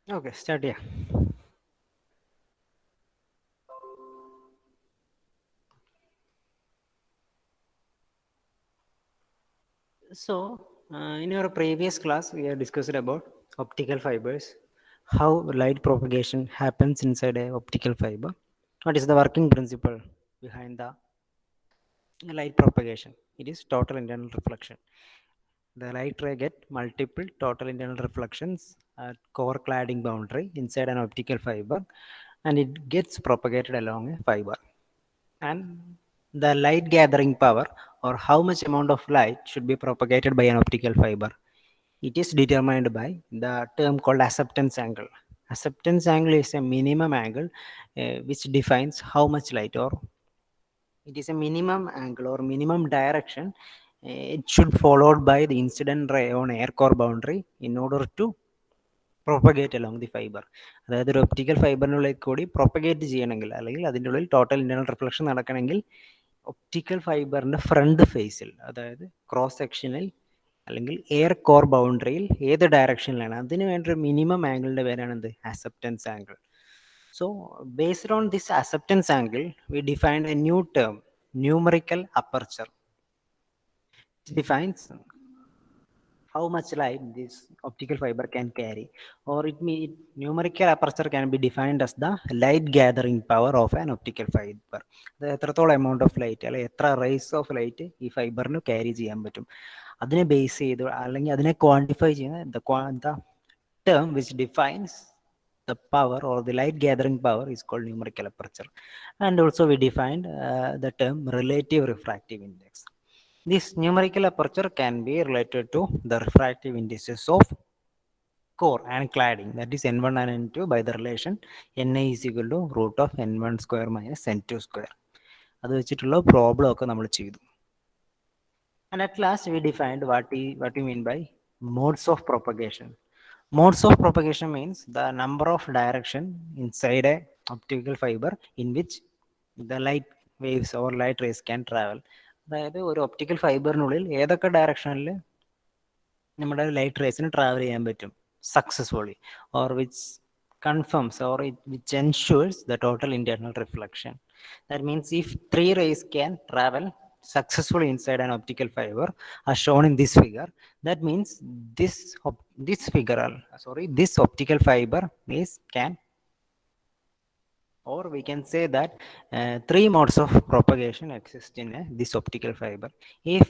Okay, start here. In our previous class, we have discussed about optical fibers, how light propagation happens inside a optical fiber. What is the working principle behind the light propagation? It is total internal reflection. The light ray get multiple total internal reflections at core cladding boundary inside an optical fiber, and it gets propagated along a fiber. And the light gathering power, or how much amount of light should be propagated by an optical fiber, it is determined by the term called acceptance angle. Acceptance angle is a minimum angle which defines how much light, or it is a minimum angle or minimum direction it should followed by the incident ray on air core boundary in order to propagate along the fiber. അതായത് ഒരു optical ഫൈബറിനുള്ളിൽ കൂടി propagate ചെയ്യണമെങ്കിൽ അല്ലെങ്കിൽ അതിൻ്റെ ഉള്ളിൽ total internal reflection നടക്കണമെങ്കിൽ optical ഫൈബറിന്റെ front ഫേസിൽ, അതായത് ക്രോസ് സെക്ഷനിൽ അല്ലെങ്കിൽ എയർ കോർ ബൗണ്ടറിയിൽ ഏത് ഡയറക്ഷനിലാണ് അതിന് വേണ്ട ഒരു മിനിമം ആംഗിളിന്റെ പേരാണ് എന്ത്, acceptance angle. So based on this acceptance angle, we defined a new term, numerical aperture. It defines how much light this optical fiber can carry, or numerical aperture can be defined as the light gathering power of an optical fiber. The എത്രത്തോളം amount of light അല്ലെങ്കിൽ എത്ര rays of light ഈ ഫൈബറിന് carry ചെയ്യാൻ പറ്റും, അതിനെ base ചെയ്ത് അല്ലെങ്കിൽ അതിനെ ക്വാണ്ടിഫൈ ചെയ്യുന്ന the term which defines the power or the light gathering power is called numerical aperture. And also we defined the term relative refractive index. This numerical aperture can be related to the refractive indices of core and cladding, that is n1 and n2, by the relation na is equal to root of n1 square minus n2 square. അത് വെച്ചിട്ടുള്ള problem ഒക്കെ നമ്മൾ ചെയ്തു. And at last we defined what we mean by modes of propagation. Modes of propagation means the number of direction inside a optical fiber in which the light waves or light rays can travel. അതായത് ഒരു optical ഫൈബറിനുള്ളിൽ ഏതൊക്കെ ഡയറക്ഷനിൽ നമ്മുടെ light റേസിന് travel ചെയ്യാൻ പറ്റും successfully, or which confirms or which ensures the total internal reflection. That means if three rays can travel successfully inside an optical fiber as shown in this figure, that means this figure, this optical fiber is can, or we can say that three modes of propagation exist in this optical fiber. If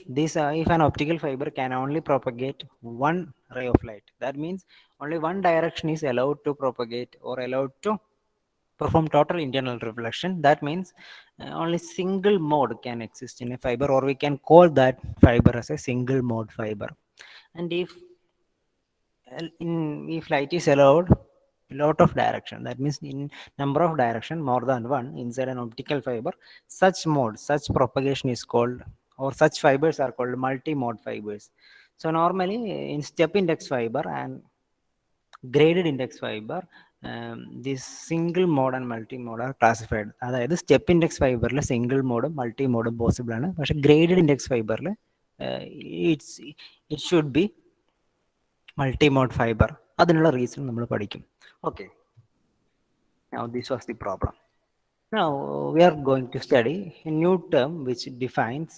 an optical fiber can only propagate one ray of light, that means only one direction is allowed to propagate or allowed to perform total internal reflection. That means only single mode can exist in a fiber, or we can call that fiber as a single mode fiber. And if light is allowed lot of direction, that means in number of direction more than one inside an optical fiber, such propagation is called, or such fibers are called multi-mode fibers. So normally in step index fiber and graded index fiber, this single mode and multi mode are classified. അതായത് step index ഫൈബറിൽ single മോഡും multi മോഡും possible ആണ്, പക്ഷെ graded index ഫൈബറിൽ it should be multi-mode fiber. അതിനുള്ള reason നമ്മൾ പഠിക്കും. Okay, now this was the problem. Now we are going to study a new term which defines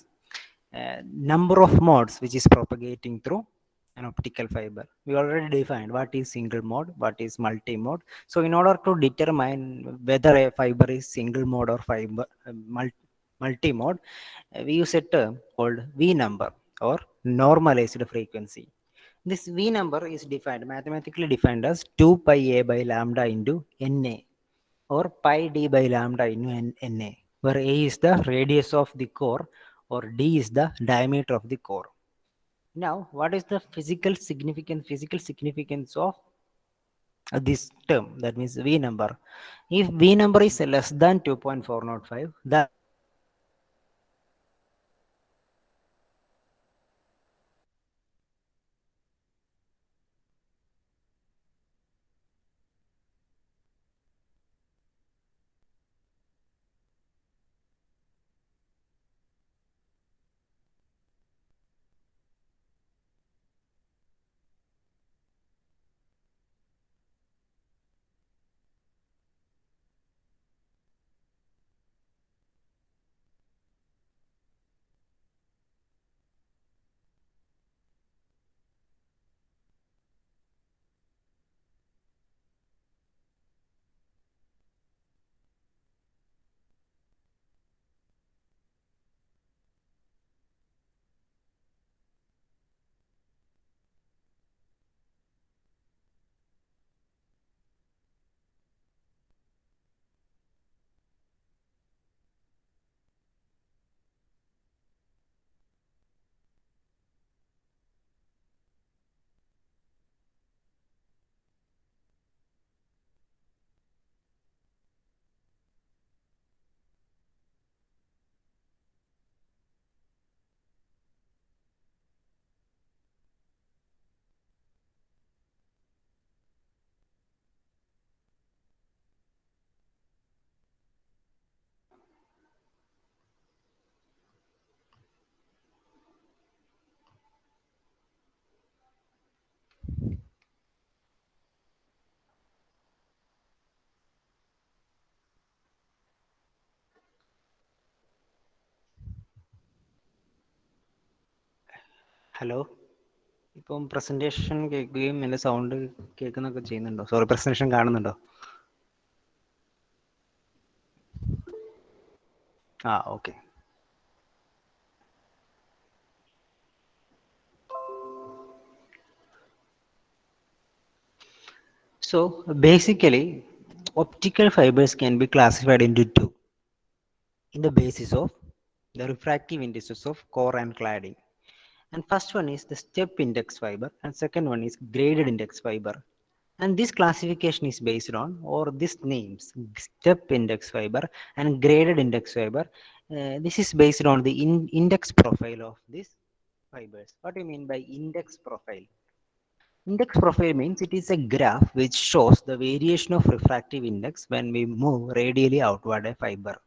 number of modes which is propagating through an optical fiber. We already defined what is single mode, what is multi-mode. So in order to determine whether a fiber is single mode or fiber multi-mode, we use a term called V number, or normalized frequency. This V number is defined, mathematically defined as 2 pi a by lambda into Na, or pi d by lambda into Na, where a is the radius of the core or d is the diameter of the core. Now, what is the physical significance of this term? That means V number. If V number is less than 2.405, that hello, ഇപ്പം presentation കേൾക്കുകയും എൻ്റെ sound കേൾക്കുന്നൊക്കെ ചെയ്യുന്നുണ്ടോ? Sorry, presentation കാണുന്നുണ്ടോ? ആ, okay. So basically, optical fibers can be classified into two in the basis of the refractive indices of core and cladding. And first one is the step index fiber, and second one is graded index fiber. And this classification is based on, or this names, step index fiber and graded index fiber. This is based on the index profile of these fibers. What do you mean by index profile? Index profile means it is a graph which shows the variation of refractive index when we move radially outward a fiber.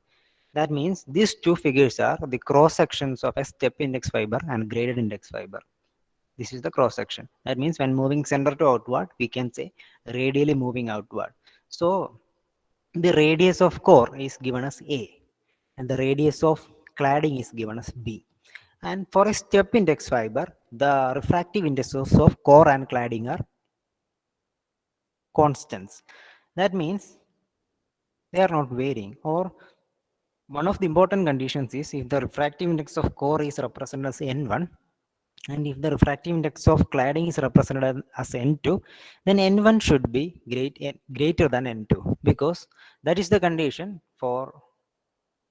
That means these two figures are the cross sections of a step index fiber and graded index fiber. This is the cross section. That means when moving center to outward, we can say radially moving outward. So the radius of core is given as A, and the radius of cladding is given as B. And for a step index fiber, the refractive indices of core and cladding are constants. That means they are not varying. Or one of the important conditions is if the refractive index of core is represented as N1, and if the refractive index of cladding is represented as N2, then N1 should be greater than N2, because that is the condition for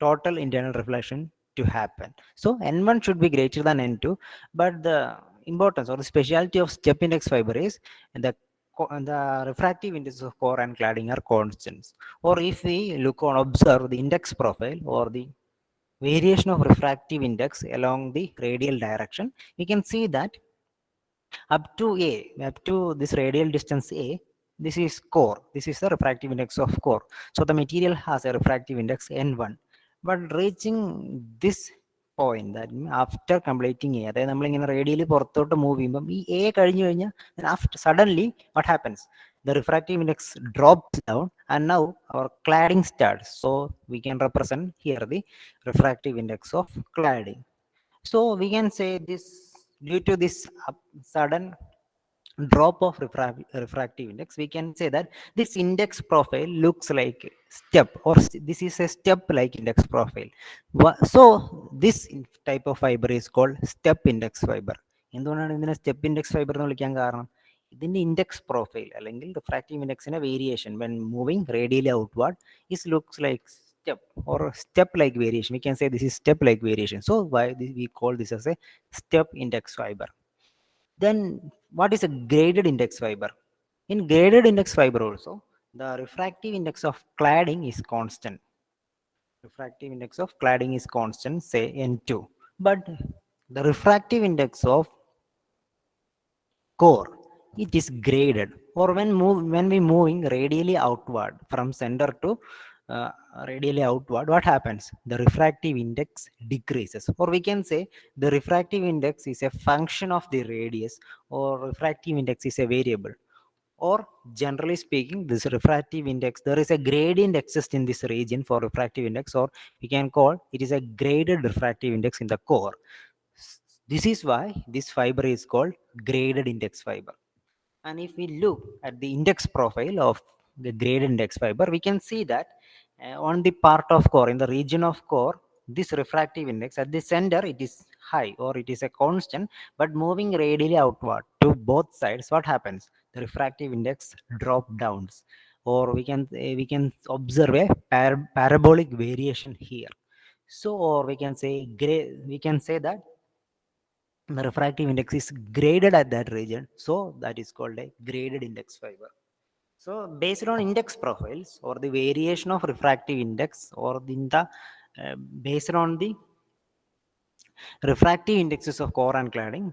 total internal reflection to happen. So N1 should be greater than N2, but the importance or the specialty of step index fiber is the refractive indices of core and cladding are constants. Or if we look on observe the index profile or the variation of refractive index along the radial direction, we can see that up to this radial distance A, this is core, this is the refractive index of core. So the material has a refractive index N1, but reaching this point, that after completing A, അതായത് നമ്മളിങ്ങനെ radially പുറത്തോട്ട് move ചെയ്യുമ്പോൾ ഈ A കഴിഞ്ഞു കഴിഞ്ഞാൽ after suddenly what happens, the refractive index drops down and now our cladding starts. So we can represent here the refractive index of cladding. So we can say this, due to this sudden drop of refractive index, we can say that this index profile looks like step, or this is a step like index profile. So this type of fiber is called step index fiber. എന്തുകൊണ്ടാണ് ഇതിനെ step index fibre എന്ന് വിളിക്കാൻ കാരണം, ഇതിന്റെ index profile അല്ലെങ്കിൽ refractive ഇൻഡെക്സിന്റെ variation when moving radially outward is looks like step, or step like variation. We can say this is step like variation. So why we call this as a step index fiber. Then what is a graded index fiber? In graded index fiber also, the refractive index of cladding is constant. Refractive index of cladding is constant, say N2, but the refractive index of core, it is graded. Or when we moving radially outward from center to uh, radially outward, what happens, the refractive index decreases. Or we can say the refractive index is a function of the radius, or refractive index is a variable. Or generally speaking, this refractive index, there is a gradient exists in this region for refractive index, or we can call it is a graded refractive index in the core. This is why this fiber is called graded index fiber. And if we look at the index profile of the graded index fiber, we can see that on the part of core, in the region of core, this refractive index at the center, it is high, or it is a constant, but moving radially outward to both sides, what happens, the refractive index drop downs. Or we can observe a parabolic variation here. So, or we can say that the refractive index is graded at that region, so that is called a graded index fiber. So based on index profiles, or the variation of refractive index, or in the based on the refractive indexes of core and cladding,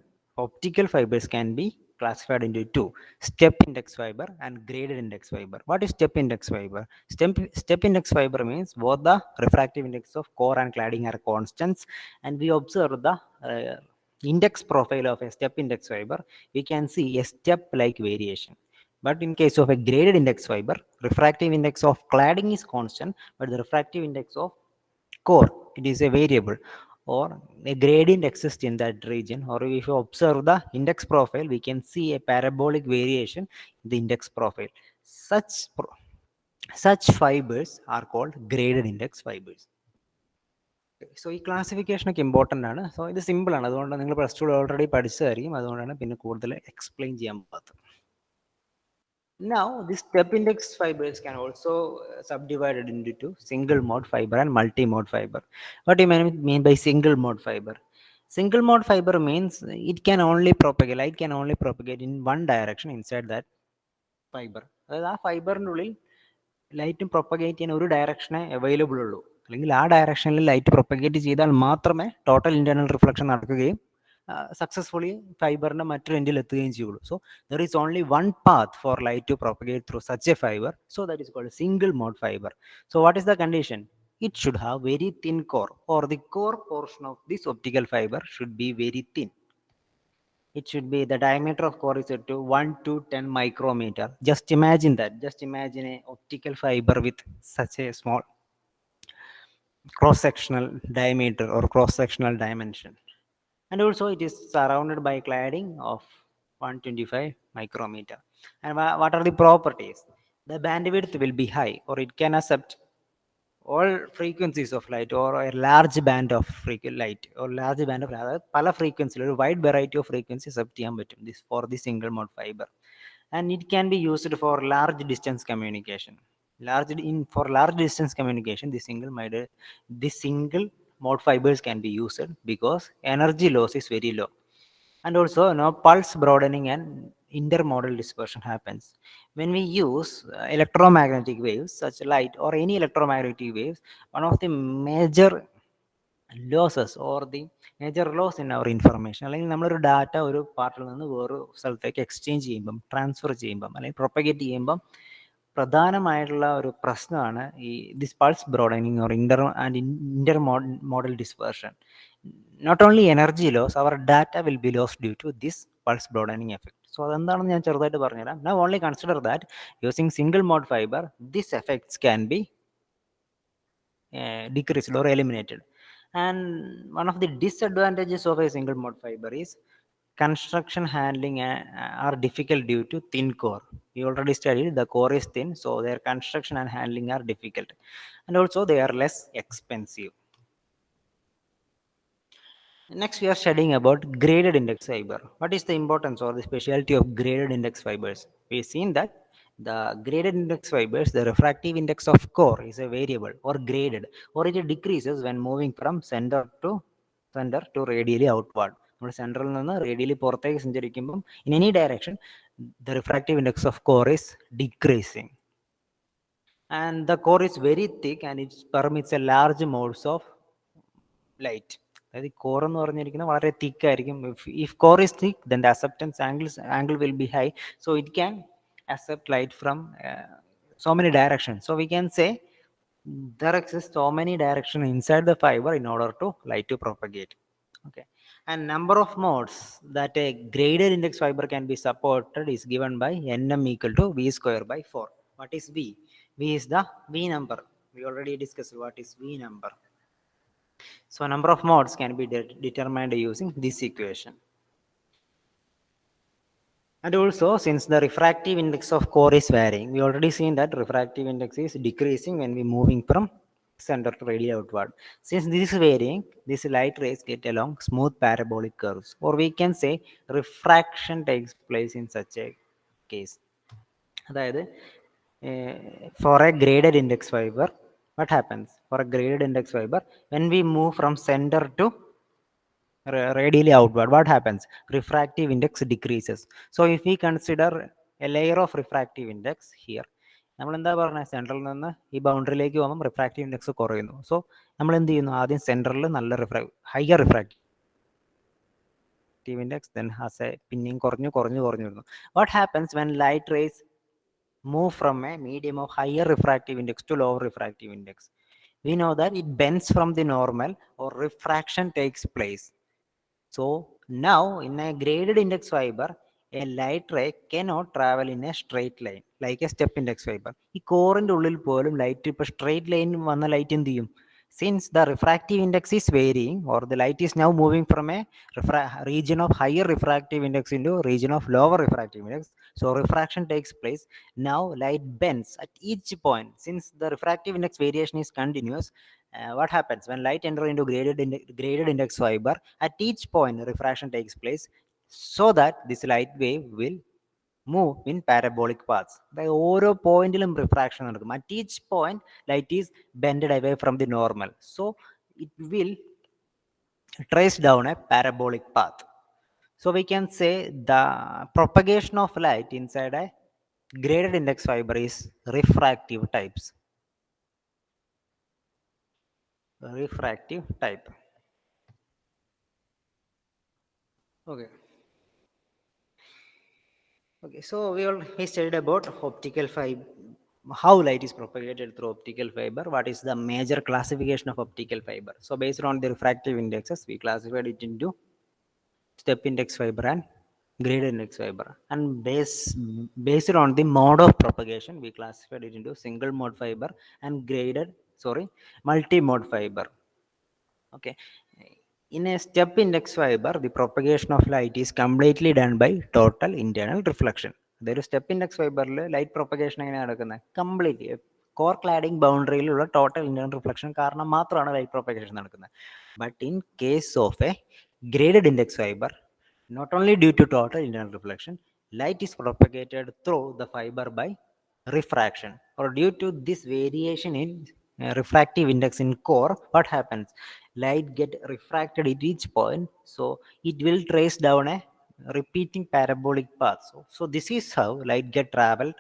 optical fibers can be classified into two: step index fiber and graded index fiber. What is step index fiber? Step index fiber means both the refractive index of core and cladding are constants, and we observe the index profile of a step index fiber, we can see a step like variation. But in case of a graded index fiber, refractive index of cladding is constant, but the refractive index of core, it is a variable. or a gradient exists in that region, or if you observe the index profile, we can see a parabolic variation in the index profile. Such fibers are called graded index fibers. So ഈ ക്ലാസിഫിക്കേഷനൊക്കെ important ആണ്. So ഇത് സിമ്പിളാണ്, അതുകൊണ്ട് നിങ്ങൾ plus to already പഠിച്ചതായിരിക്കും, അതുകൊണ്ടാണ് പിന്നെ കൂടുതൽ explain ചെയ്യാൻ പറ്റാത്തത്. Now, these step index fibers can also subdivided into two: single mode fiber and multi-mode fiber. What do you mean by single mode fiber? Single mode fiber means it can only propagate, light can only propagate in one direction inside that fiber. അതായത് ആ ഫൈബറിനുള്ളിൽ ലൈറ്റും propagate ചെയ്യാൻ ഒരു ഡയറക്ഷനെ available ഉള്ളൂ, അല്ലെങ്കിൽ ആ ഡയറക്ഷനിൽ light propagate ചെയ്താൽ മാത്രമേ ടോട്ടൽ ഇന്റേണൽ റിഫ്ലക്ഷൻ നടക്കുകയും സക്സസ്ഫുള്ളി ഫൈബറിന്റെ മറ്റൊരു എൻഡിൽ എത്തുകയും ചെയ്യുള്ളൂ. So there is only one path for light to propagate through such a fibre. So that is called single mode fibre. So what is the condition? It should have very thin core, or the core portion of this optical fiber should be very thin. It should be, the diameter of core is set to 1 to 10 micrometer. Just imagine that. Just imagine a optical fiber with such a small cross sectional diameter or cross sectional dimension. And also it is surrounded by cladding of 125 micrometer. And what are the properties? The bandwidth will be high, or it can accept all frequencies of light, or a large band of light, or large band of pala frequency, or wide variety of frequencies accept ചെയ്യാൻ പറ്റും this for the single mode fiber. And it can be used for large distance communication. For large distance communication, the single mode fibers can be used because energy loss is very low. And also pulse broadening and intermodal dispersion happens when we use electromagnetic waves, such light or any electromagnetic waves. One of the major losses, or the major loss in our information, അല്ലെങ്കിൽ നമ്മളൊരു data ഒരു പാർട്ടിൽ നിന്ന് വേറൊരു സ്ഥലത്തേക്ക് exchange ചെയ്യുമ്പം, transfer ചെയ്യുമ്പം, അല്ലെങ്കിൽ പ്രൊപ്പഗേറ്റ് ചെയ്യുമ്പം പ്രധാനമായിട്ടുള്ള ഒരു പ്രശ്നമാണ് ഈ this pulse broadening or Inter model dispersion. Not only energy loss, our data will be lost due to this pulse broadening effect. So അതെന്താണെന്ന് ഞാൻ ചെറുതായിട്ട് പറഞ്ഞുതരാം. Now only consider that using single mode fiber, these effects can be decreased or eliminated. And one of the disadvantages of a single mode fiber is construction handling are difficult due to thin core. We already studied the core is thin, so their construction and handling are difficult, and also they are less expensive. Next, we are studying about graded index fiber. What is the importance or the specialty of graded index fibers? We've seen that the graded index fibers, the refractive index of core is a variable or graded, or it decreases when moving from center to radially outward. Central radially പുറത്തേക്ക് സഞ്ചരിക്കുമ്പം in any direction, the refractive index of core is decreasing. And the core is very thick and it permits a large modes of light. അതായത് core എന്ന് പറഞ്ഞിരിക്കുന്നത് വളരെ തിക്ക് ആയിരിക്കും. If core is thick, then the acceptance angle will be high, so it can accept light from so many directions. So we can say there exists so many directions inside the fiber in order to light to propagate. Okay, and number of modes that a graded index fiber can be supported is given by nm equal to v square by 4. What is v? V is the v number. We already discussed what is v number. So number of modes can be determined using this equation. And also, since the refractive index of core is varying, we already seen that refractive index is decreasing when we moving from center to radially outward. Since this is varying, these light rays get along smooth parabolic curves, or we can say refraction takes place in such a case. അതായത് for a graded index fiber, what happens? For a graded index fiber, when we move from center to radially outward, what happens? Refractive index decreases. So if we consider a layer of refractive index here, നമ്മൾ എന്താ പറഞ്ഞത്, സെൻട്രലിൽ നിന്ന് ഈ ബൗണ്ടറിയിലേക്ക് പോകുമ്പോൾ refractive index കുറയുന്നു. So നമ്മൾ എന്ത് ചെയ്യുന്നു, ആദ്യം സെൻട്രലിൽ നല്ല higher refractive index, then has A പിന്നെയും കുറഞ്ഞു വരുന്നു. What happens when light rays move from a medium of higher refractive index to lower refractive index? We know that it bends from the normal, or refraction takes place. So now in a graded index fiber, a light ray cannot travel in a straight line like a step index fiber. ഈ കോറിന്റെ ഉള്ളിൽ പോലും light ഇപ്പൊ straight line വന്ന light എന്ത് ചെയ്യും, Since the refractive index is varying, or the light is now moving from a region of higher refractive index into region of lower refractive index, so refraction takes place. Now light bends at each point. Since the refractive index variation is continuous, what happens when light enter into graded index fiber? At each point refraction takes place, so that this light wave will move in parabolic paths. അതായത് ഓരോ പോയിന്റിലും refraction നടക്കും. At each point light is bended away from the normal, so it will trace down a parabolic path. So we can say the propagation of light inside a graded index fiber is refractive types. Refractive type. Okay. Okay, so we studied about optical fiber, how light is propagated through optical fiber, what is the major classification of optical fiber. So based on the refractive indexes, we classified it into step index fiber and graded index fiber. And based on the mode of propagation, we classified it into single mode fiber and multi mode fiber. Okay. In a step index fiber, the propagation of light is completely done by total internal reflection. There is step index fiber light propagation completely core cladding boundary total internal reflection കാരണം മാത്രമാണ് light propagation നടക്കുന്നത്. But in case of a graded index fiber, not only due to total internal reflection, light is propagated through the fiber by refraction, or due to this variation in refractive index in core. What happens? Light get refracted at each point, so it will trace down a repeating parabolic path. So this is how light get traveled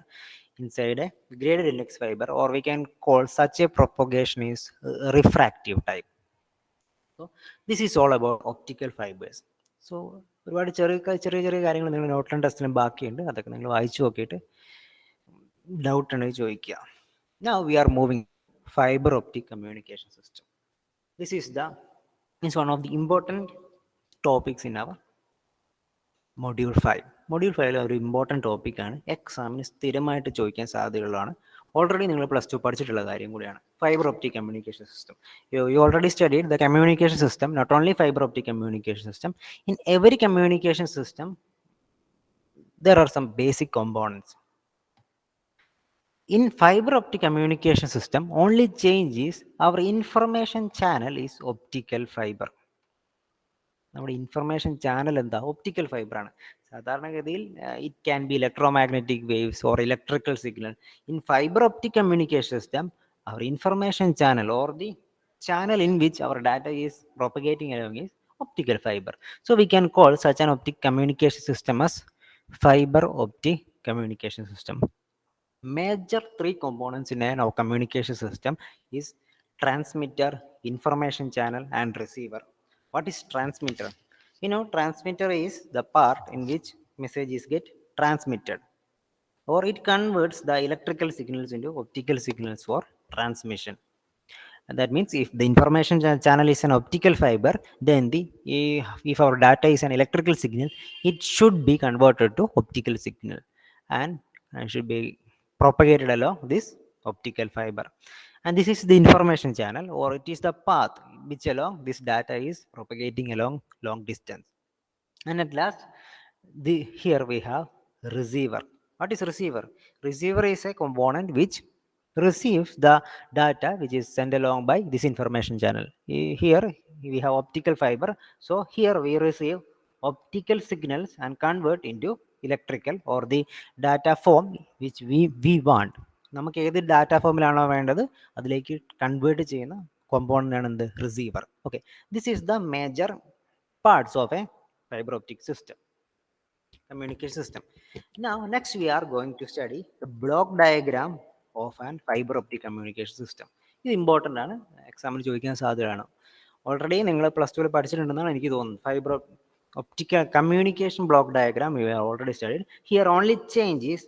inside a graded index fiber, or we can call such a propagation is refractive type. So this is all about optical fibers. So ഒരുപാട് ചെറിയ ചെറിയ ചെറിയ കാര്യങ്ങൾ നിങ്ങൾ നോട്ടിലും ടെസ്റ്റിലും ബാക്കിയുണ്ട്, അതൊക്കെ നിങ്ങൾ വായിച്ചു നോക്കിയിട്ട് ഡൗട്ട് ഉണ്ടെങ്കിൽ ചോദിക്കുക. Now we are moving fiber optic communication system. This is one of the important topics in our module 5. Module 5 ഒരു ഇമ്പോർട്ടൻറ്റ് ടോപ്പിക്കാണ്, എക്സാമിന് സ്ഥിരമായിട്ട് ചോദിക്കാൻ സാധ്യതയുള്ളതാണ്. ഓൾറെഡി നിങ്ങൾ പ്ലസ് ടു പഠിച്ചിട്ടുള്ള കാര്യം കൂടിയാണ് fibre optic communication system. You already studied the communication system, not only fibre optic communication system. In every communication system there are some basic components. In fiber optic communication system, only change is our information channel is optical fiber. നമ്മുടെ information channel എന്താ? Optical ഫൈബറാണ്. സാധാരണഗതിയിൽ it can be electromagnetic waves or electrical signal. In fibre optic communication system, our information channel or the channel in which our data is propagating along is optical fiber. So we can call such an optic communication system as fiber optic communication system. Major three components in a communication system is transmitter, information channel and receiver. What is transmitter? Transmitter is the part in which messages get transmitted, or it converts the electrical signals into optical signals for transmission. And that means if the information channel is an optical fiber, then if our data is an electrical signal, it should be converted to optical signal and should be propagated along this optical fiber. And this is the information channel, or it is the path which along this data is propagating along long distance. And at last, here we have receiver. What is receiver? Receiver is a component which receives the data which is sent along by this information channel. Here we have optical fiber, so here we receive optical signals and convert into electrical or the data form which we want. നമുക്ക് ഏത് data ഫോമിലാണോ വേണ്ടത് അതിലേക്ക് convert ചെയ്യുന്ന component ആണ് എന്ത്? Receiver. Okay, this is the major parts of a fiber optic system, communication system. Now next we are going to study the block diagram of an fiber optic communication system. ഇത് important ആണ്, എക്സാമിന് ചോദിക്കാൻ സാധ്യതയാണ്. Already നിങ്ങൾ plus ടുവിൽ പഠിച്ചിട്ടുണ്ടെന്നാണ് എനിക്ക് തോന്നുന്നത്. Fibre optical communication block diagram we have already studied. Here only change is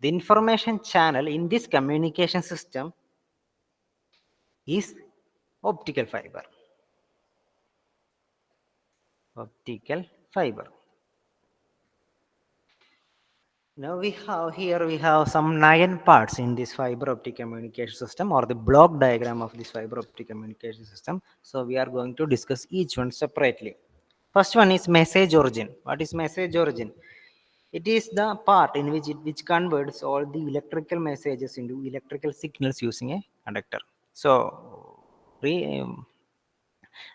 the information channel in this communication system is optical fiber. Optical fiber. Now we have some 9 parts in this fiber optic communication system, or the block diagram of this fiber optic communication system. So we are going to discuss each one separately. First one is message origin. What is message origin? It is the part in which converts all the electrical messages into electrical signals using a conductor. So we,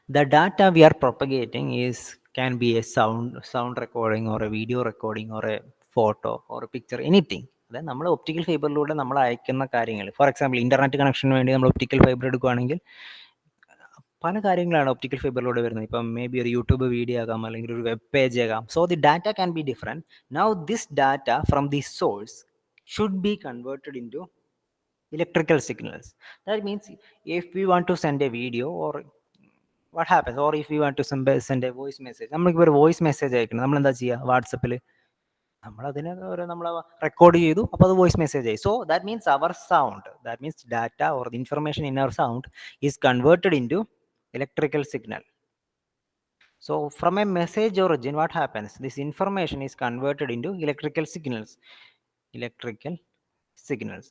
the data we are propagating is can be a sound recording or a video recording or a photo or a picture, anything. അതായത് നമ്മൾ optical ഫൈബറിലൂടെ നമ്മൾ അയക്കുന്ന കാര്യങ്ങൾ, for example internet കണക്ഷന് വേണ്ടി നമ്മൾ optical fibre എടുക്കുകയാണെങ്കിൽ പല കാര്യങ്ങളാണ് ഒപ്റ്റിക്കൽ ഫൈബറിലൂടെ വരുന്നത്. ഇപ്പം മേ ബി ഒരു യൂട്യൂബ് വീഡിയോ ആകാം, അല്ലെങ്കിൽ ഒരു വെബ് പേജ് ആകാം. So the data can be different. Now this data from the source should be converted into electrical signals. That means if we want to send a video, or what happens, or if we want to send a voice message, നമ്മൾക്ക് ഒരു voice message അയക്കണം, നമ്മൾ എന്താ ചെയ്യുക? വാട്സപ്പിൽ നമ്മൾ അതിനെ നമ്മൾ റെക്കോർഡ് ചെയ്തു, അപ്പോൾ അത് വോയിസ് മെസ്സേജ് ആയി. So that means our sound, that means data or the information in our sound is converted into electrical signal. So from a message origin, what happens? This information is converted into electrical signals. Electrical signals.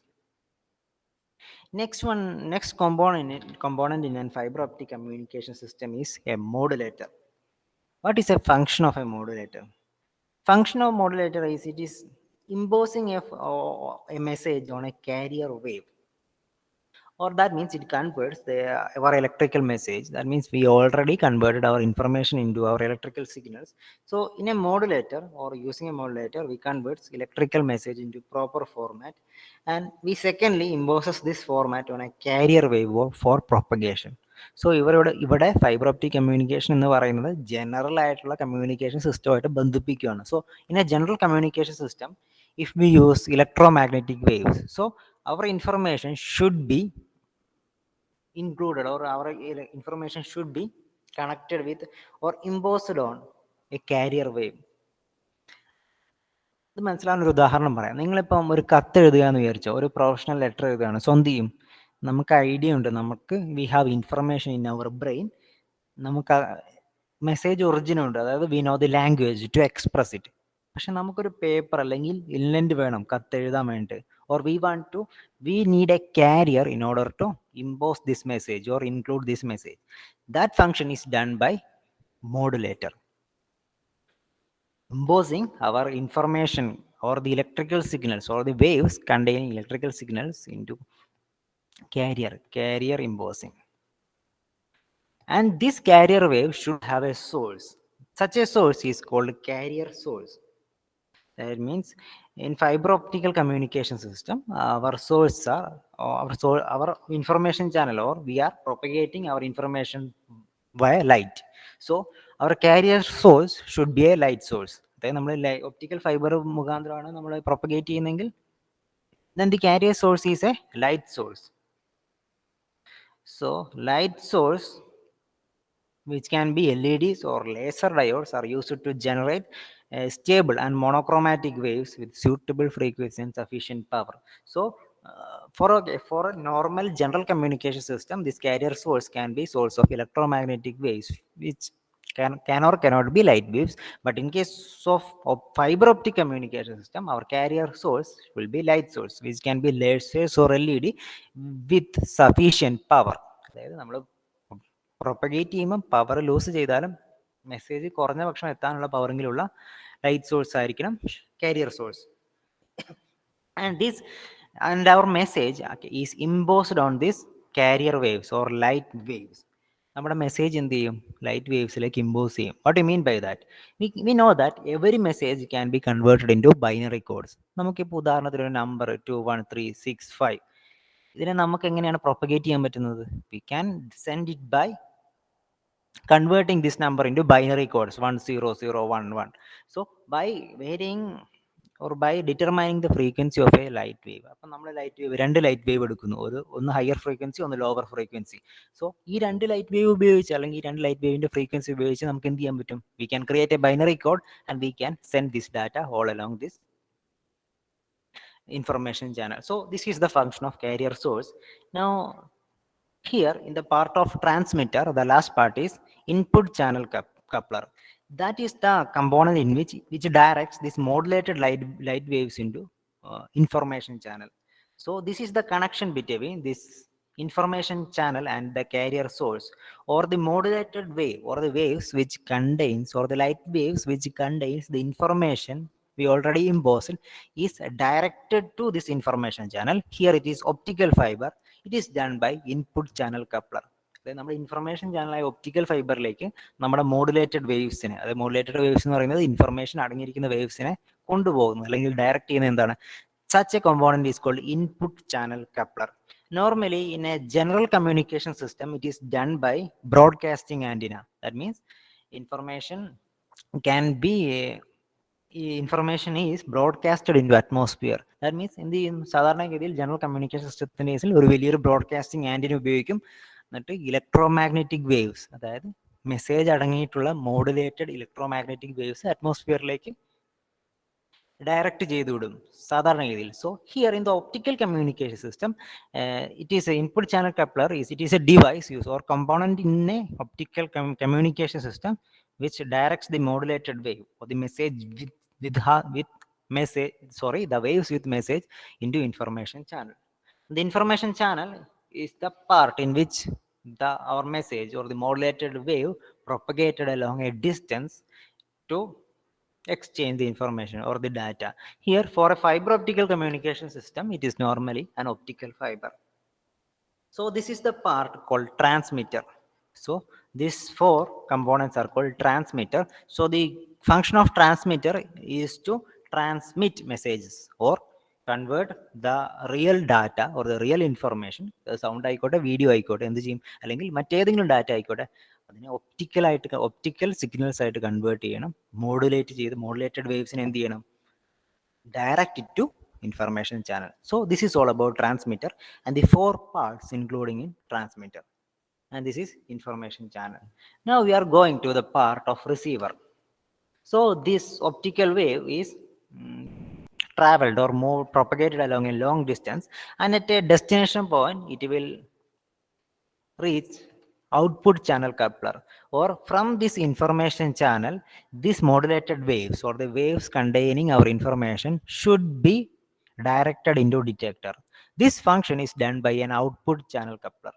Next component in a fiber optic communication system is a modulator. What is a function of a modulator? Function of modulator is it is imposing a message on a carrier wave, or that means it converts our electrical message. That means we already converted our information into our electrical signals. So in a modulator, or using a modulator, we converts electrical message into proper format, and we secondly imposes this format on a carrier wave for propagation. So ഇവിടെ fibre optic communication എന്ന് പറയുന്നത് general ആയിട്ടുള്ള communication സിസ്റ്റമായിട്ട് ബന്ധിപ്പിക്കുകയാണ്. So in a general communication system, if we use electromagnetic waves, so our information should be included, or our information should be connected with or imposed on a carrier wave. ഇത് മനസ്സിലാവുന്ന ഒരു ഉദാഹരണം പറയാം. നിങ്ങളിപ്പം ഒരു കത്ത് എഴുതുക എന്ന് വിചാരിച്ചോ, ഒരു പ്രൊഫഷണൽ ലെറ്റർ എഴുതുകയാണ്. സോ എന്ത് ചെയ്യും? നമുക്ക് ഐഡിയ ഉണ്ട്, നമുക്ക് we have information in our brain, നമുക്ക് മെസ്സേജ് ഒറിജിൻ ഉണ്ട്, അതായത് we know the language to express it. പക്ഷെ നമുക്കൊരു പേപ്പർ അല്ലെങ്കിൽ ഇൻലൻഡ് വേണം കത്ത് എഴുതാൻ വേണ്ടിയിട്ട്, or we need a carrier in order to impose this message or include this message. That function is done by modulator, imposing our information or the electrical signals or the waves containing electrical signals into carrier imposing. And this carrier wave should have a source. Such a source is called carrier source. That means in fiber optical communication system, our source are our information channel, or we are propagating our information via light. So our carrier source should be a light source. അതായത് നമ്മൾ optical fibre മുഖാന്തരമാണ് നമ്മൾ propagate ചെയ്യുന്നതെങ്കിൽ, then the carrier source is a light source. So light source, which can be LEDs or laser diodes, are used to generate stable and monochromatic waves with suitable frequency and sufficient power. So for a normal general communication system, this carrier source can be source of electromagnetic waves, which can or cannot be light waves. But in case of fiber optic communication system, our carrier source will be light source, which can be lasers or LED with sufficient power. അതായത് നമ്മൾ propagate ചെയ്യുമ്പം power loose ചെയ്താലും message കുറഞ്ഞ പക്ഷം എത്താനുള്ള പവറെങ്കിലുള്ള light source ആയിരിക്കണം carrier source. and our message is imposed on this carrier waves or light waves. നമ്മുടെ message എന്ത് ചെയ്യും? ലൈറ്റ് വേവ്സിലേക്ക് ഇമ്പോസ് ചെയ്യും. What you mean by that? We know that every message can be converted into binary codes. നമുക്കിപ്പോൾ ഉദാഹരണത്തിന് ഒരു number 21365, ഇതിനെ നമുക്ക് എങ്ങനെയാണ് പ്രൊപ്പഗേറ്റ് ചെയ്യാൻ പറ്റുന്നത്? We can send it by converting this number into binary codes 10011. So by varying or by determining the frequency of a light wave, അപ്പം നമ്മൾ രണ്ട് ലൈറ്റ് വേവ് എടുക്കുന്നു, ഒന്ന് ഹയർ ഫ്രീക്വൻസി, ഒന്ന് ലോവർ ഫ്രീക്വൻസി. സോ ഈ രണ്ട് ലൈറ്റ് വേവ് ഉപയോഗിച്ച്, അല്ലെങ്കിൽ ഈ രണ്ട് ലൈറ്റ് വേവിന്റെ ഫ്രീക്വൻസി ഉപയോഗിച്ച് നമുക്ക് എന്ത് ചെയ്യാൻ പറ്റും? We can create A binary code and we can send this data all along this information channel. So this is the function of carrier source. Now here in the part of transmitter, the last part is input channel coupler. That is the component in which directs this modulated light waves into information channel. So this is the connection between this information channel and the carrier source, or the modulated wave, or the waves which contains, or the light waves which contains the information we already imposed, is directed to this information channel. Here it is optical fiber. It is done by input channel coupler. നമ്മുടെ information ചാനലായ optical ഫൈബറിലേക്ക് നമ്മുടെ modulated waves, അതായത് modulated waves എന്ന് പറയുന്നത് information അടങ്ങിയിരിക്കുന്ന waves കൊണ്ടുപോകുന്നു അല്ലെങ്കിൽ direct ചെയ്യുന്ന എന്താണ്? Such a component is called input channel coupler. Normally, in a general communication system, it is done by broadcasting antenna. That means information can be information is broadcasted into atmosphere. That means സാധാരണഗതിയിൽ general communication സിസ്റ്റത്തിന്റെ കേസിൽ ഒരു വലിയൊരു broadcasting antenna ഉപയോഗിക്കും. എന്നിട്ട് electromagnetic waves, അതായത് message അടങ്ങിയിട്ടുള്ള modulated electromagnetic waves അറ്റ്മോസ്ഫിയറിലേക്ക് direct ചെയ്തു വിടും സാധാരണഗതിയിൽ. So here in the optical communication system, it is A input channel coupler it is A device use or component in A optical communication system which directs the modulated wave or the message with message, the waves with message into information channel. The information channel is the part in which our message or the modulated wave propagated along a distance to exchange the information or the data. Here, for a fiber optical communication system, it is normally an optical fiber. So this is the part called transmitter. So these four components are called transmitter. So the function of transmitter is to transmit messages or convert the real data or the real information, sound ആയിക്കോട്ടെ, video ആയിക്കോട്ടെ, എന്ത് ചെയ്യും, അല്ലെങ്കിൽ മറ്റേതെങ്കിലും data ആയിക്കോട്ടെ, അതിനെ optical signals ആയിട്ട് convert ചെയ്യണം. മോഡുലേറ്റഡ് വേവ്സിനെ എന്ത് ചെയ്യണം? Direct it to information channel. So this is all about transmitter and the four parts including in transmitter, and this is information channel. Now we are going to the part of receiver. So this optical wave is traveled or more propagated along a long distance, and at a destination point it will reach output channel coupler, or from this information channel these modulated waves or the waves containing our information should be directed into detector. This function is done by an output channel coupler.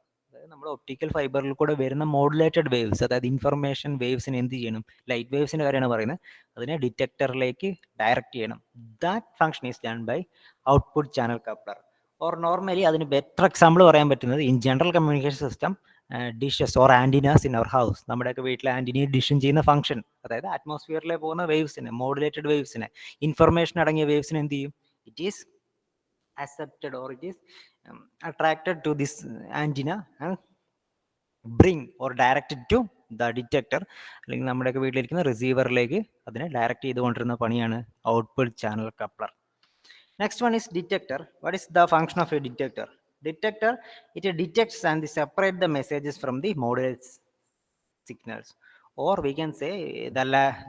നമ്മുടെ optical ഫൈബറിൽ കൂടെ വരുന്ന modulated waves, അതായത് information വേവ്സിന് എന്ത് ചെയ്യണം? Light വേവ്സിന്റെ കാര്യമാണ് പറയുന്നത്. അതിനെ ഡിറ്റക്ടറിലേക്ക് ഡയറക്റ്റ് ചെയ്യണം. That function is done by output channel coupler. Or normally അതിന് ബെറ്റർ എക്സാമ്പിൾ പറയാൻ പറ്റുന്നത് in general communication system, dishes or antennas in our house. നമ്മുടെയൊക്കെ വീട്ടിലെ ആന്റിനയെ ഡിഷൻ ചെയ്യുന്ന ഫംഗ്ഷൻ, അതായത് അറ്റ്മോസ്ഫിയറിലെ പോകുന്ന വേവ്സിനെ, മോഡുലേറ്റഡ് വേവ്സിനെ, ഇൻഫർമേഷൻ അടങ്ങിയ വേവ്സിനെ എന്ത് ചെയ്യും? It is accepted or it is attracted to this antenna and bring or directed to the detector, അല്ലെങ്കിൽ നമ്മുടെയൊക്കെ വീട്ടിലിരിക്കുന്ന റിസീവറിലേക്ക് അതിനെ ഡയറക്റ്റ് ചെയ്തുകൊണ്ടിരുന്ന പണിയാണ് output channel coupler. Next one is detector. What is the function of a detector? Detector, it detects and separate the messages from the modulated signals, or we can say the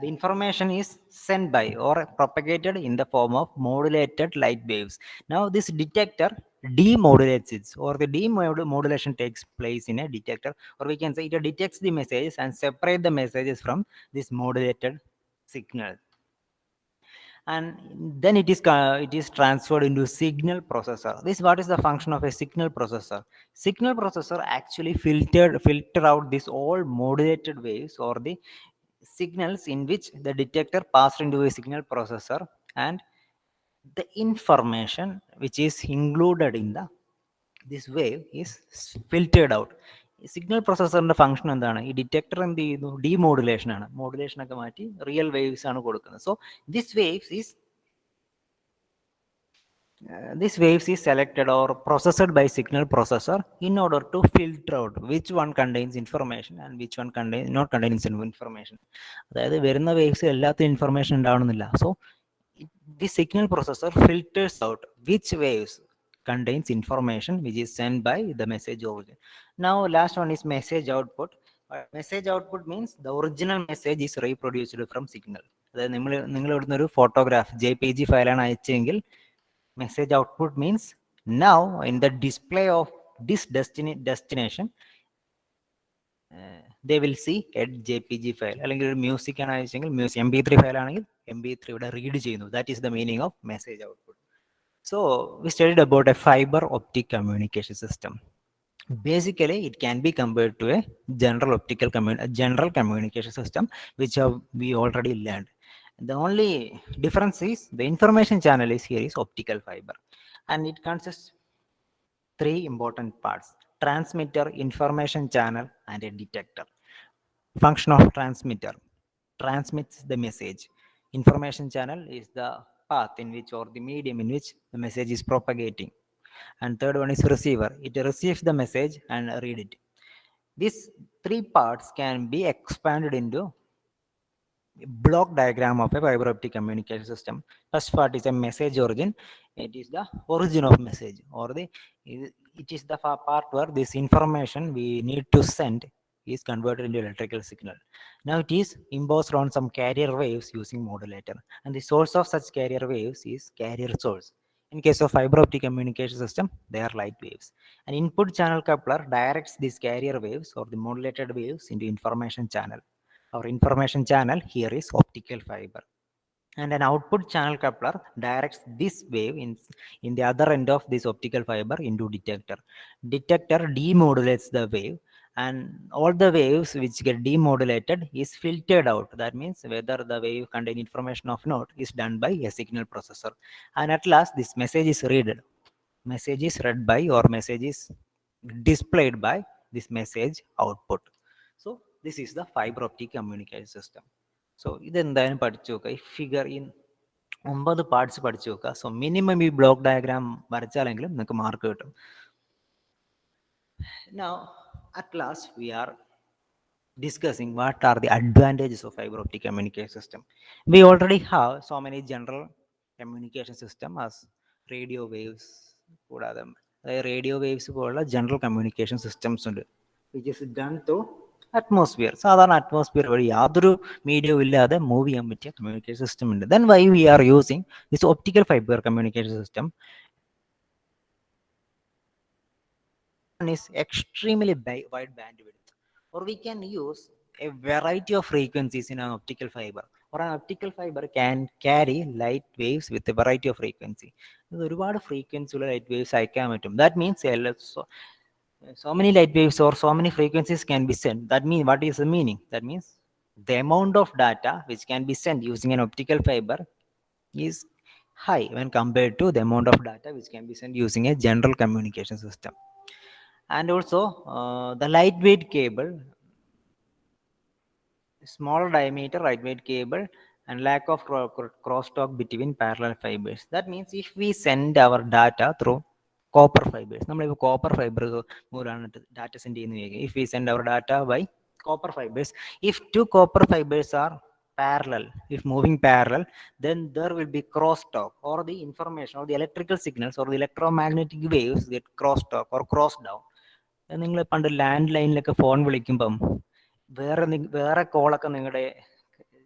information is sent by or propagated in the form of modulated light waves. Now this detector demodulates it, or the demodulation takes place in a detector, or we can say it detects the messages and separate the messages from this modulated signal, and then it is transferred into signal processor. What is the function of a signal processor? Signal processor actually filter out this all modulated waves or the signals in which the detector passed into a signal processor, and the information which is included in this wave is filtered out. Signal പ്രൊസസ്സറിന്റെ function എന്താണ്? ഈ detector എന്ത് ചെയ്യുന്നു? Demodulation ആണ്. Modulation ഒക്കെ മാറ്റി real waves ആണ് കൊടുക്കുന്നത്. So this waves is selected or processed by signal processor in order to filter out which one contains information and which one not contains information. അതായത് വരുന്ന വേവ്സ് എല്ലാത്തിനും ഇൻഫർമേഷൻ ഉണ്ടാവണമെന്നില്ല. So the signal processor filters out which waves contains information which is sent by the message origin. Now last one is message output. Message output means the original message is reproduced from signal. അതായത് നിങ്ങൾ ഇവിടുന്ന് ഒരു photograph JPG ഫയലാണ് അയച്ചെങ്കിൽ, message output means now in the display of this destination they will see a JPG file അല്ലെങ്കിൽ ഒരു music ആണ് അയച്ചെങ്കിൽ music MP3 file ആണെങ്കിൽ MP3 ഇവിടെ read ചെയ്യുന്നു. That is the meaning of message output. So we studied about a fiber optic communication system. Basically it can be compared to a general communication system which we already learned. The only difference is the information channel is here is optical fiber, and it consists three important parts: transmitter, information channel, and a detector. Function of transmitter: transmits the message. Information channel is the path in which, or the medium in which, the message is propagating. And third one is receiver: it receives the message and read it. These three parts can be expanded into block diagram of a fiber optic communication system. First part is a message origin. It is the origin of message, or it is the part where this information we need to send is converted into electrical signal. Now it is imposed on some carrier waves using modulator, and the source of such carrier waves is carrier source. In case of fiber optic communication system, they are light waves. An input channel coupler directs these carrier waves or the modulated waves into information channel. Our information channel here is optical fiber, and an output channel coupler directs this wave in the other end of this optical fiber into detector. Detector demodulates the wave, and all the waves which get demodulated is filtered out. That means whether the wave contain information or not is done by a signal processor, and at last this message is read by, or message is displayed by, this message output. So this is the fiber optic communication system. So ഇതെന്തായാലും പഠിച്ചു നോക്കുക. ഈ figure ഈ 9 parts പഠിച്ചു നോക്കുക. So minimum ഈ block diagram വരച്ചാലെങ്കിലും നിങ്ങൾക്ക് mark കിട്ടും. Now at last we are discussing what are the advantages of fiber optic communication system. We already have so many general communication system as radio waves, കൂടാതെ radio waves പോലുള്ള general communication systems ഉണ്ട്, which is done through atmosphere. സാധാരണ atmosphere വഴി യാതൊരു മീഡിയവും ഇല്ലാതെ move ചെയ്യാൻ പറ്റിയ കമ്മ്യൂണിക്കേഷൻ സിസ്റ്റം ഉണ്ട്. Then why we are using this optical fibre communication system is extremely wide bandwidth, or we can use a variety of frequencies in an optical fiber, or an optical fiber can carry light waves with a variety of frequency. ഒരുപാട് frequency ഉള്ള light waves അയക്കാൻ പറ്റും. That means so many light waves or so many frequencies can be sent. That means, what is the meaning? That means the amount of data which can be sent using an optical fiber is high when compared to the amount of data which can be sent using a general communication system. And also the lightweight cable, small diameter lightweight cable, and lack of crosstalk between parallel fibers. That means if we send our data through copper fibers, നമ്മളിപ്പോൾ copper fibre മൂലമാണ് data send ചെയ്യുന്നത്. If we send our data by copper fibers, if two copper fibers are parallel, if moving parallel, then there will be crosstalk, or the information or the electrical signals or the electromagnetic waves get crosstalk or crossed down. നിങ്ങൾ പണ്ട് land ലൈനിലൊക്കെ phone വിളിക്കുമ്പം വേറെ കോളൊക്കെ നിങ്ങളുടെ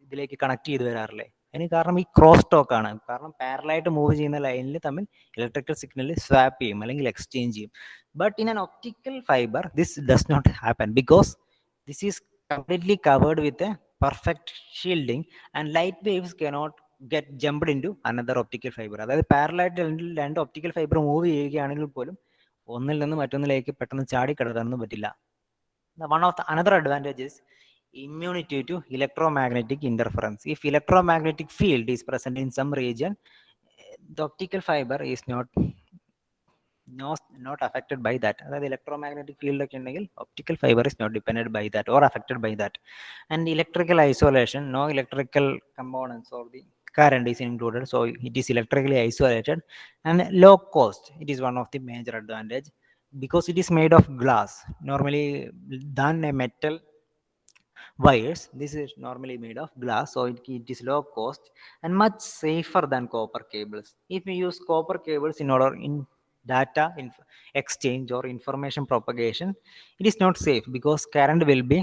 ഇതിലേക്ക് connect ചെയ്ത് വരാറില്ലേ? അതിന് കാരണം ഈ cross talk ആണ്. കാരണം പാരലായിട്ട് മൂവ് ചെയ്യുന്ന ലൈനിൽ തമ്മിൽ ഇലക്ട്രിക്കൽ സിഗ്നൽ സ്വാപ്പ് ചെയ്യും അല്ലെങ്കിൽ എക്സ്ചേഞ്ച് ചെയ്യും. But in an optical fibre this does not happen, because this is completely covered with a perfect shielding, and light waves cannot get jumped into another optical fibre. അതായത് പാരലായിട്ട് രണ്ട് optical fibre move ചെയ്യുകയാണെങ്കിൽ പോലും ഒന്നിൽ നിന്ന് മറ്റൊന്നിലേക്ക് പെട്ടെന്ന് ചാടിക്കിടക്കാനൊന്നും പറ്റില്ല. One of the another advantage is immunity to electromagnetic interference. If electromagnetic field is present in some region, the optical fiber is not affected by that. അതായത് electromagnetic field ഒക്കെ ഉണ്ടെങ്കിൽ optical fiber is not dependent by that or affected by that. And electrical isolation, no electrical components or the current is included, so it is electrically isolated. And low cost, it is one of the major advantage, because it is made of glass normally than a metal wires. This is normally made of glass, so it is low cost and much safer than copper cables. If we use copper cables in order in data exchange or information propagation, it is not safe because current will be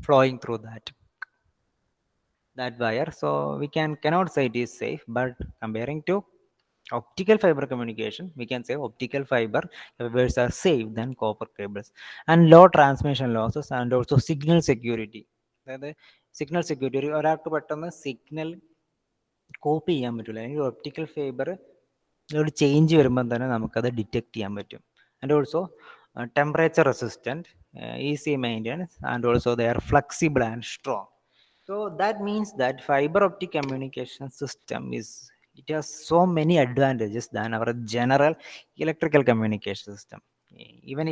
flowing through that wire. So we cannot say it is safe. But comparing to Optical fiber communication, we can say optical fiber fibers are safe than copper cables, and low transmission losses and also signal security. അതായത് signal security ഒരാൾക്ക് പെട്ടെന്ന് signal copy ചെയ്യാൻ പറ്റില്ല. അല്ലെങ്കിൽ optical fibre ഒരു change വരുമ്പോൾ തന്നെ നമുക്കത് ഡിറ്റക്ട് ചെയ്യാൻ പറ്റും. And also temperature resistant, easy maintenance, and also they are flexible and strong. So that means that fiber optic communication system is, it has so many advantages than our general electrical communication system. Even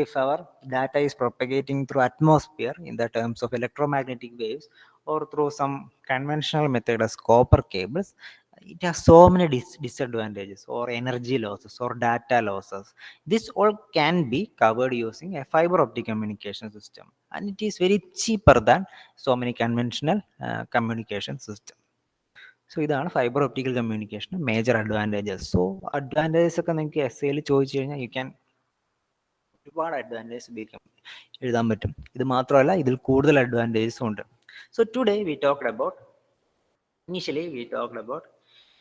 if our data is propagating through atmosphere in the terms of electromagnetic waves or through some conventional method as copper cables, it has so many disadvantages or energy losses or data losses. This all can be covered using a fiber optic communication system, and it is very cheaper than so many conventional communication system. So ഇതാണ് fibre optical communication major advantages. So advantages ഒക്കെ നിങ്ങൾക്ക് S എയിൽ ചോദിച്ചു കഴിഞ്ഞാൽ you can ഒരുപാട് advantages ഉപയോഗിക്കാൻ എഴുതാൻ പറ്റും. ഇത് മാത്രമല്ല, ഇതിൽ കൂടുതൽ അഡ്വാൻറ്റേജസും ഉണ്ട്. So today we talked about, initially we talked about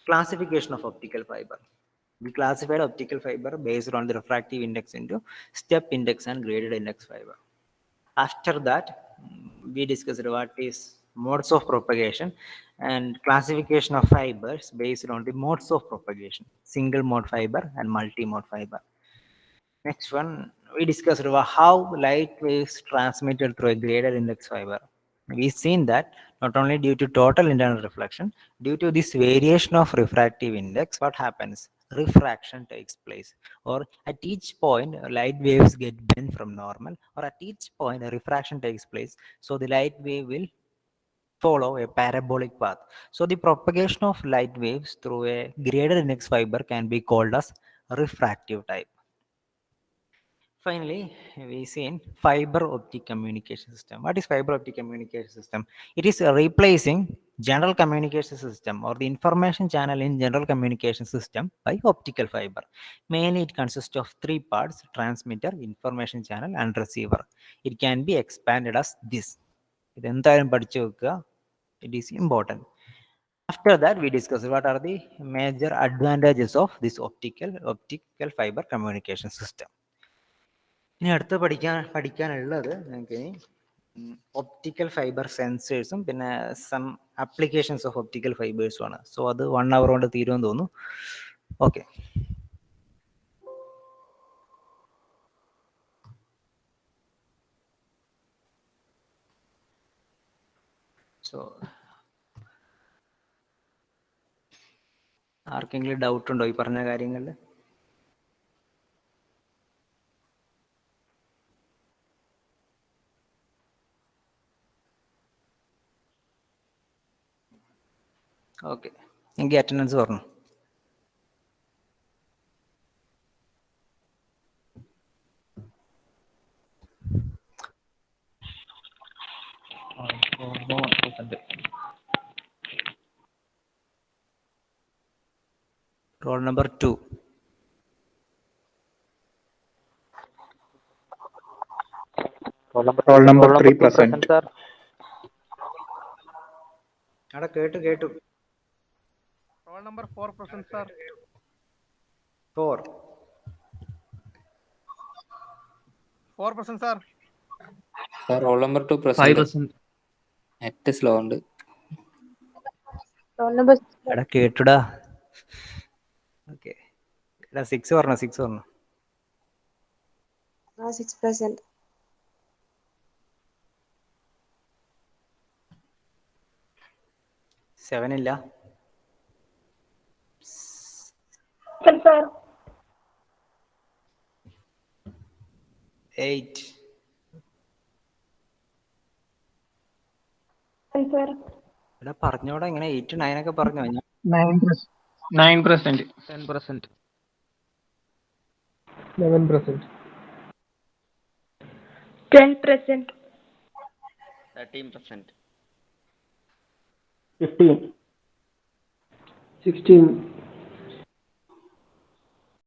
classification of optical fiber. We classified optical fiber based on the refractive index into step index and graded index fiber. After that, we discussed what is modes of propagation and classification of fibers based on the modes of propagation, single mode fiber and multi-mode fiber. Next one, we discussed about how light waves transmitted through a graded index fiber. We've seen that not only due to total internal reflection, due to this variation of refractive index, what happens? Refraction takes place, or at each point, light waves get bent from normal, or at each point, a refraction takes place. So the light wave will follow a parabolic path. So the propagation of light waves through a graded index fiber can be called as refractive type. Finally, we seen fiber optic communication system. What is fiber optic communication system? It is replacing general communication system or the information channel in general communication system by optical fiber. Mainly it consists of three parts: transmitter, information channel, and receiver. It can be expanded as this. It is important. After that, we discuss what are the major advantages of this optical fiber communication system. ഇനി അടുത്ത് പഠിക്കാനുള്ളത് നിങ്ങൾക്ക് optical fibre സെൻസേഴ്സും പിന്നെ some applications of optical ഫൈബേഴ്സും ആണ്. So അത് 1 hour കൊണ്ട് തീരുമെന്ന് തോന്നുന്നു. ഓക്കെ. സോ ആർക്കെങ്കിലും ഡൗട്ട് ഉണ്ടോ ഈ പറഞ്ഞ കാര്യങ്ങളിൽ? ഓക്കെ, എനിക്ക് അറ്റൻഡൻസ് പറഞ്ഞു. Roll number 2. Roll number 3 present. Sir. അവിടെ കേട്ടു. Roll number 4 present, sir. 4 present, sir. Sir, roll number 2 present. 5%. Net slow ഉണ്ട്. Roll number എടാ കേട്ടുടാ. ഓക്കെ, എടാ 6 പറഞ്ഞു. 6%. 7 ഇല്ല. Sir. 8. Sir. എടാ പറഞ്ഞോടാ, ഇങ്ങനെ 8, 9 ഒക്കെ പറഞ്ഞോ. 9%. 10%. 11%. 12%. 13%. 15. 16.